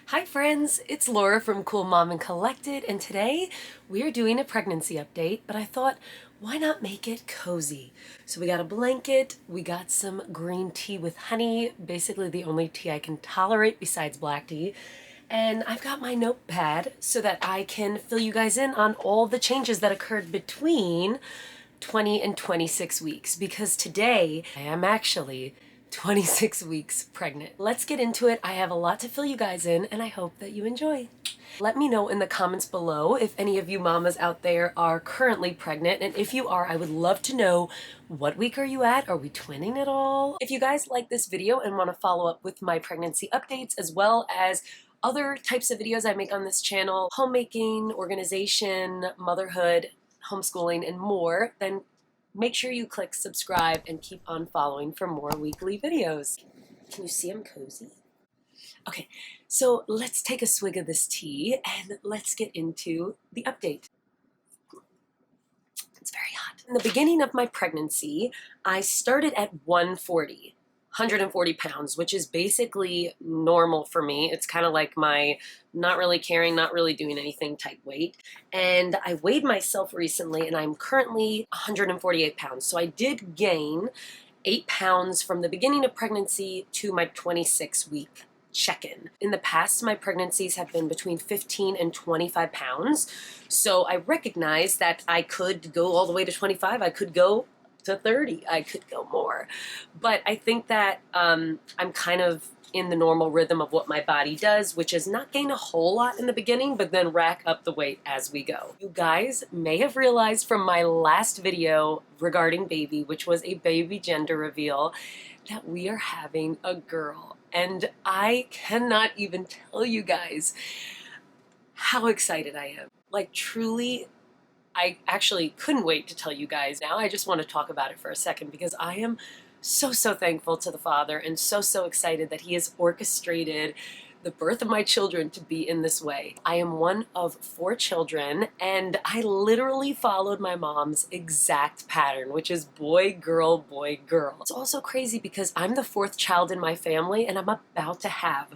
Hi friends, it's Laura from Cool Mom and Collected, and today we're doing a pregnancy update, but I thought, why not make it cozy? So we got a blanket, we got some green tea with honey, basically the only tea I can tolerate besides black tea, and I've got my notepad so that I can fill you guys in on all the changes that occurred between 20 and 26 weeks, because today I am actually 26 weeks pregnant. Let's get into it. I have a lot to fill you guys in, and I hope that you enjoy. Let me know in the comments below if any of you mamas out there are currently pregnant, and if you are, I would love to know, what week are you at? Are we twinning at all? If you guys like this video and want to follow up with my pregnancy updates as well as other types of videos I make on this channel, homemaking, organization, motherhood, homeschooling, and more, then make sure you click subscribe and keep on following for more weekly videos. Can you see I'm cozy? Okay, so let's take a swig of this tea and let's get into the update. It's very hot. In the beginning of my pregnancy, I started at 140 pounds, which is basically normal for me. It's kind of like my not really caring, not really doing anything type weight. And I weighed myself recently and I'm currently 148 pounds. So I did gain 8 pounds from the beginning of pregnancy to my 26-week check-in. In the past, my pregnancies have been between 15 and 25 pounds. So I recognize that I could go all the way to 25. I could go to 30. I could go more. But I think that I'm kind of in the normal rhythm of what my body does, which is not gain a whole lot in the beginning, but then rack up the weight as we go. You guys may have realized from my last video regarding baby, which was a baby gender reveal, that we are having a girl. And I cannot even tell you guys how excited I am. Like, truly, I actually couldn't wait to tell you guys. Now I just want to talk about it for a second because I am so thankful to the Father and so excited that He has orchestrated the birth of my children to be in this way. I am one of 4 children, and I literally followed my mom's exact pattern, which is boy, girl, boy, girl. It's also crazy because I'm the 4th child in my family, and I'm about to have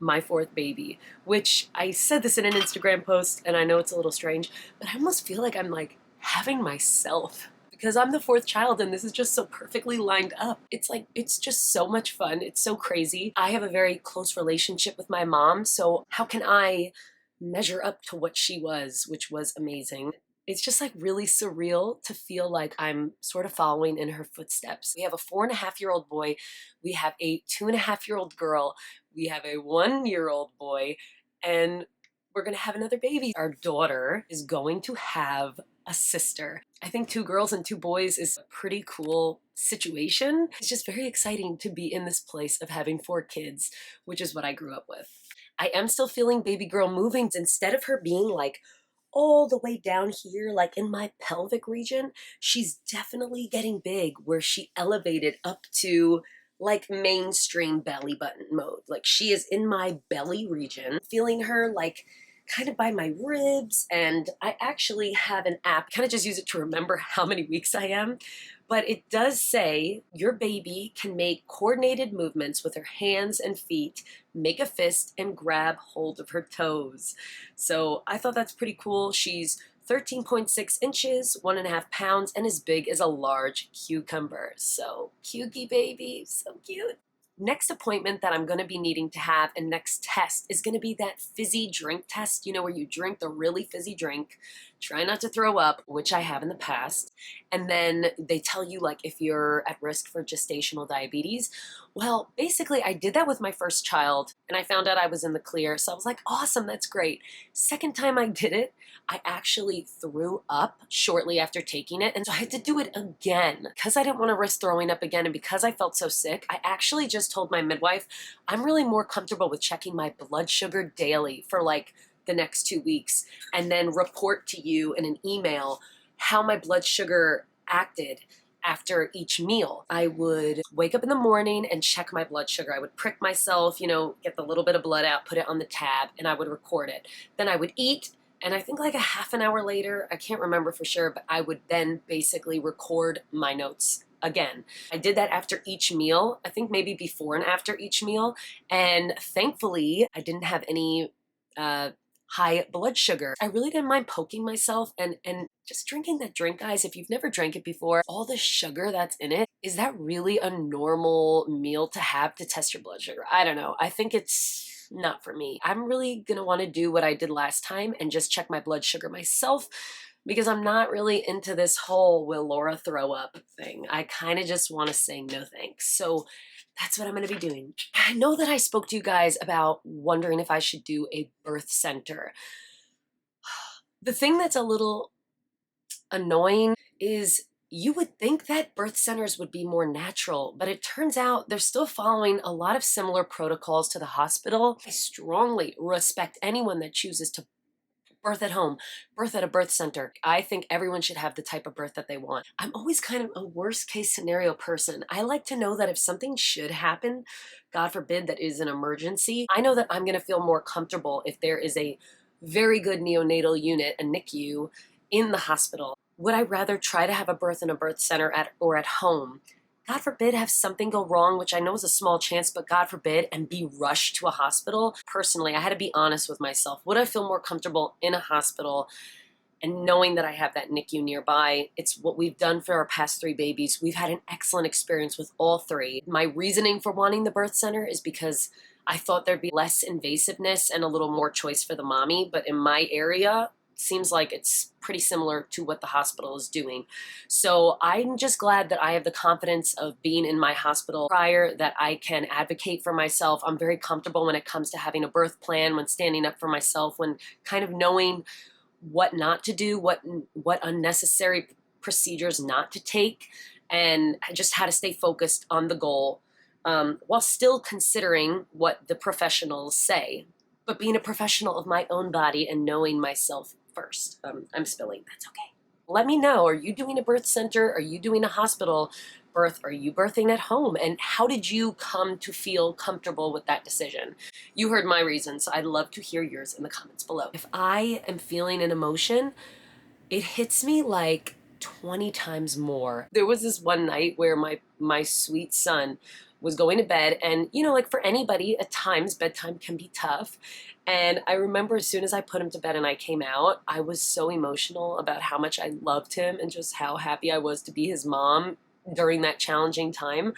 my 4th baby, which I said this in an Instagram post, and I know it's a little strange, but I almost feel like I'm like having myself because I'm the 4th child and this is just so perfectly lined up. It's like, it's just so much fun. It's so crazy. I have a very close relationship with my mom, so how can I measure up to what she was, which was amazing. It's just like really surreal to feel like I'm sort of following in her footsteps. We have a 4.5-year-old boy, we have a 2.5-year-old girl, we have a 1-year-old boy, and we're gonna have another baby. Our daughter is going to have a sister. I think 2 girls and 2 boys is a pretty cool situation. It's just very exciting to be in this place of having 4 kids, which is what I grew up with. I am still feeling baby girl moving. Instead of her being like all the way down here, like in my pelvic region, she's definitely getting big where she elevated up to like mainstream belly button mode. Like she is in my belly region, feeling her like kind of by my ribs. And I actually have an app, kind of just use it to remember how many weeks I am. But it does say your baby can make coordinated movements with her hands and feet, make a fist, and grab hold of her toes. So I thought that's pretty cool. She's 13.6 inches, 1.5 pounds, and as big as a large cucumber. So cutey baby, so cute. Next appointment that I'm going to be needing to have and next test is going to be that fizzy drink test, you know, where you drink the really fizzy drink, try not to throw up, which I have in the past, and then they tell you like if you're at risk for gestational diabetes. Well, basically I did that with my first child and I found out I was in the clear, so I was like, awesome, that's great. Second time I did it, I actually threw up shortly after taking it, and so I had to do it again. Because I didn't want to risk throwing up again and because I felt so sick, I actually just told my midwife, I'm really more comfortable with checking my blood sugar daily for like the next 2 weeks and then report to you in an email how my blood sugar acted after each meal. I would wake up in the morning and check my blood sugar. I would prick myself, you know, get the little bit of blood out, put it on the tab, and I would record it. Then I would eat, and I think like a half an hour later, I can't remember for sure, but I would then basically record my notes again. I did that after each meal, I think maybe before and after each meal. And thankfully, I didn't have any high blood sugar. I really didn't mind poking myself and just drinking that drink, guys. If you've never drank it before, all the sugar that's in it, is that really a normal meal to have to test your blood sugar? I don't know. I think it's not for me. I'm really gonna want to do what I did last time and just check my blood sugar myself, because I'm not really into this whole will Laura throw up thing. I kind of just want to say no thanks. So that's what I'm going to be doing. I know that I spoke to you guys about wondering if I should do a birth center. The thing that's a little annoying is you would think that birth centers would be more natural, but it turns out they're still following a lot of similar protocols to the hospital. I strongly respect anyone that chooses to birth at home, birth at a birth center. I think everyone should have the type of birth that they want. I'm always kind of a worst case scenario person. I like to know that if something should happen, God forbid that is an emergency, I know that I'm going to feel more comfortable if there is a very good neonatal unit, a NICU, in the hospital. Would I rather try to have a birth in a birth center or at home? God forbid have something go wrong, which I know is a small chance, but God forbid, and be rushed to a hospital. Personally, I had to be honest with myself. Would I feel more comfortable in a hospital and knowing that I have that NICU nearby? It's what we've done for our past 3 babies. We've had an excellent experience with all 3. My reasoning for wanting the birth center is because I thought there'd be less invasiveness and a little more choice for the mommy, but in my area, seems like it's pretty similar to what the hospital is doing. So I'm just glad that I have the confidence of being in my hospital prior, that I can advocate for myself. I'm very comfortable when it comes to having a birth plan, when standing up for myself, when kind of knowing what not to do, what unnecessary procedures not to take, and just how to stay focused on the goal, while still considering what the professionals say, but being a professional of my own body and knowing myself first. I'm spilling, that's okay. Let me know, are you doing a birth center? Are you doing a hospital birth? Are you birthing at home? And how did you come to feel comfortable with that decision? You heard my reasons, so I'd love to hear yours in the comments below. If I am feeling an emotion, it hits me like 20 times more. There was this one night where my sweet son was going to bed, and you know, like for anybody, at times bedtime can be tough. And I remember as soon as I put him to bed and I came out, I was so emotional about how much I loved him and just how happy I was to be his mom during that challenging time,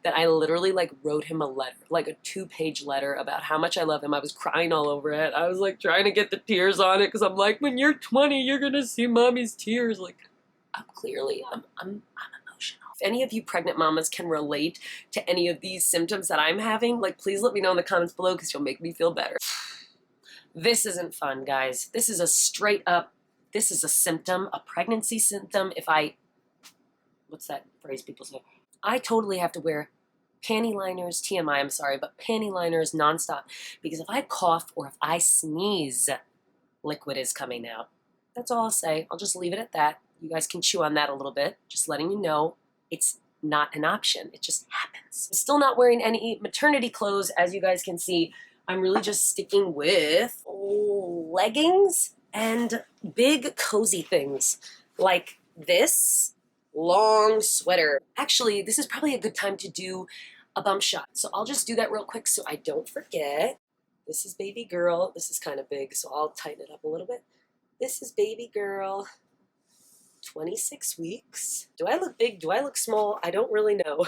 that I literally like wrote him a letter, like a 2-page letter about how much I love him. I was crying all over it. I was like trying to get the tears on it because I'm like, when you're 20, you're gonna see mommy's tears. Like, I'm emotional. If any of you pregnant mamas can relate to any of these symptoms that I'm having, like please let me know in the comments below, because you'll make me feel better. This isn't fun, guys. This is a straight up, this is a symptom, a pregnancy symptom. What's that phrase people say? I totally have to wear panty liners, TMI, I'm sorry, but panty liners nonstop, because if I cough or if I sneeze, liquid is coming out. That's all I'll say. I'll just leave it at that. You guys can chew on that a little bit. Just letting you know it's not an option. It just happens. I'm still not wearing any maternity clothes, as you guys can see. I'm really just sticking with leggings and big cozy things like this long sweater. Actually, this is probably a good time to do a bump shot. So I'll just do that real quick so I don't forget. This is baby girl. This is kind of big, so I'll tighten it up a little bit. This is baby girl, 26 weeks. Do I look big? Do I look small? I don't really know.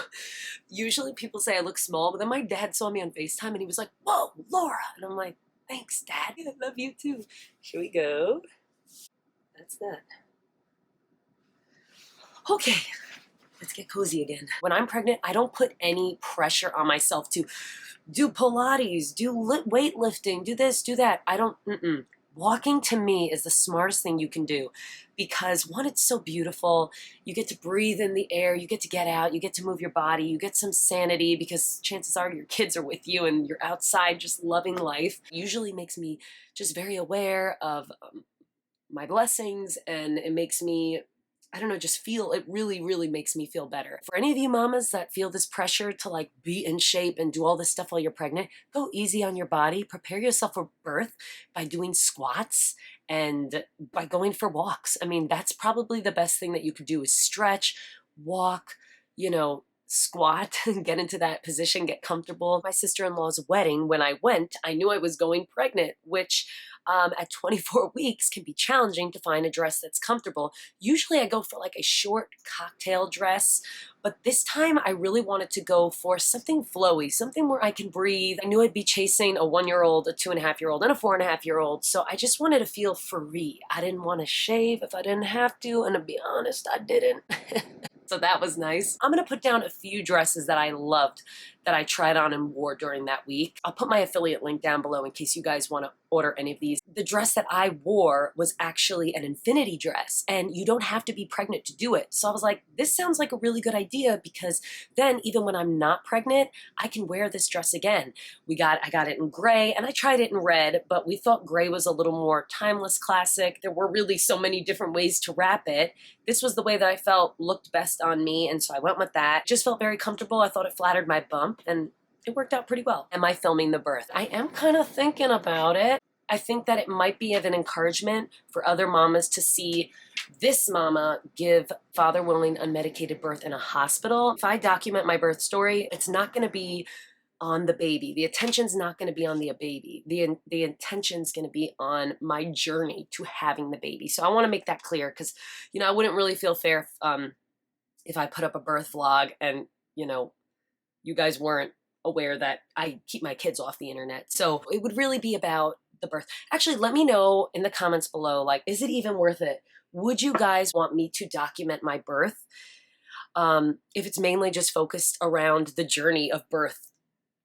Usually people say I look small, but then my dad saw me on FaceTime and he was like, whoa, Laura. And I'm like, thanks, Dad. I love you too. Here we go. That's that. Okay, let's get cozy again. When I'm pregnant, I don't put any pressure on myself to do Pilates, do weightlifting, do this, do that. I don't, Walking to me is the smartest thing you can do, because one, it's so beautiful. You get to breathe in the air, you get to get out, you get to move your body, you get some sanity, because chances are your kids are with you and you're outside just loving life. Usually makes me just very aware of my blessings, and it makes me, I don't know, just feel, it really, really makes me feel better. For any of you mamas that feel this pressure to like be in shape and do all this stuff while you're pregnant, go easy on your body. Prepare yourself for birth by doing squats and by going for walks. I mean, that's probably the best thing that you could do, is stretch, walk, squat and get into that position, get comfortable. My sister-in-law's wedding, when I went, I knew I was going pregnant, which at 24 weeks can be challenging to find a dress that's comfortable. Usually I go for like a short cocktail dress, but this time I really wanted to go for something flowy, something where I can breathe. I knew I'd be chasing a 1-year-old, a 2.5-year-old, and a 4.5-year-old, so I just wanted to feel free. I didn't want to shave if I didn't have to, and to be honest, I didn't. So that was nice. I'm gonna put down a few dresses that I loved that I tried on and wore during that week. I'll put my affiliate link down below in case you guys wanna order any of these. The dress that I wore was actually an infinity dress, and you don't have to be pregnant to do it. So I was like, this sounds like a really good idea, because then even when I'm not pregnant, I can wear this dress again. I got it in gray, and I tried it in red, but we thought gray was a little more timeless classic. There were really so many different ways to wrap it. This was the way that I felt looked best on me, and so I went with that. Just felt very comfortable. I thought it flattered my bump, and it worked out pretty well. Am I filming the birth? I am kind of thinking about it. I think that it might be of an encouragement for other mamas to see this mama give father willing unmedicated birth in a hospital. If I document my birth story, it's not going to be on the baby. The attention's not going to be on the baby. The intention's going to be on my journey to having the baby. So I want to make that clear, because I wouldn't really feel fair if I put up a birth vlog and you guys weren't aware that I keep my kids off the internet. So it would really be about the birth. Actually, let me know in the comments below, like, is it even worth it? Would you guys want me to document my birth? If it's mainly just focused around the journey of birth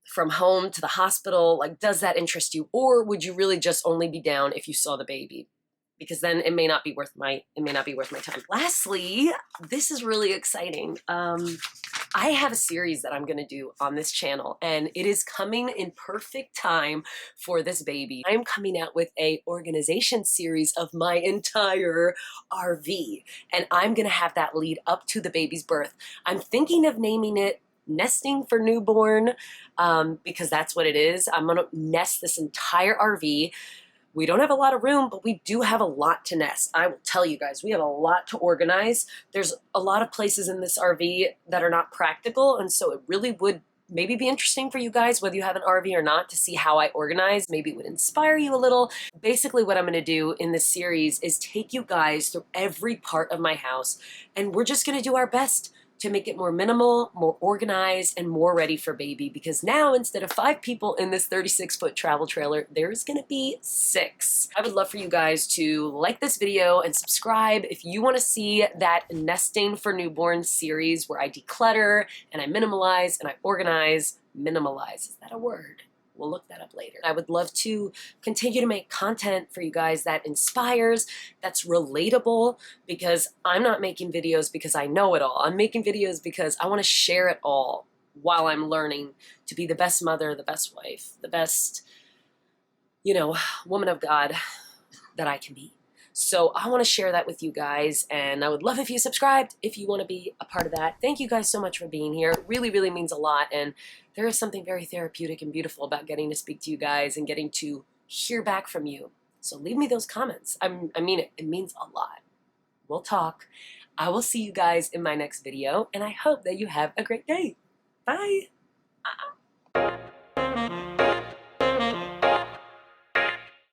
from home to the hospital, like, does that interest you? Or would you really just only be down if you saw the baby? Because then it may not be worth my time. Lastly, this is really exciting. I have a series that I'm gonna do on this channel, and it is coming in perfect time for this baby. I am coming out with a organization series of my entire RV, and I'm gonna have that lead up to the baby's birth. I'm thinking of naming it Nesting for Newborn, because that's what it is. I'm gonna nest this entire RV. We don't have a lot of room, but we do have a lot to nest. I will tell you guys, we have a lot to organize. There's a lot of places in this RV that are not practical, and so it really would maybe be interesting for you guys, whether you have an RV or not, to see how I organize. Maybe it would inspire you a little. Basically, what I'm gonna do in this series is take you guys through every part of my house, and we're just gonna do our best to make it more minimal, more organized, and more ready for baby. Because now, instead of 5 people in this 36-foot travel trailer, there's gonna be 6. I would love for you guys to like this video and subscribe if you wanna see that Nesting for Newborn series where I declutter and I minimalize and I organize. Minimalize, is that a word? We'll look that up later. I would love to continue to make content for you guys that inspires, that's relatable, because I'm not making videos because I know it all. I'm making videos because I want to share it all while I'm learning to be the best mother, the best wife, the best, woman of God that I can be. So I want to share that with you guys, and I would love if you subscribed if you want to be a part of that. Thank you guys so much for being here. It really, really means a lot, and there is something very therapeutic and beautiful about getting to speak to you guys and getting to hear back from you. So leave me those comments. I mean it. It means a lot. We'll talk. I will see you guys in my next video, and I hope that you have a great day. Bye.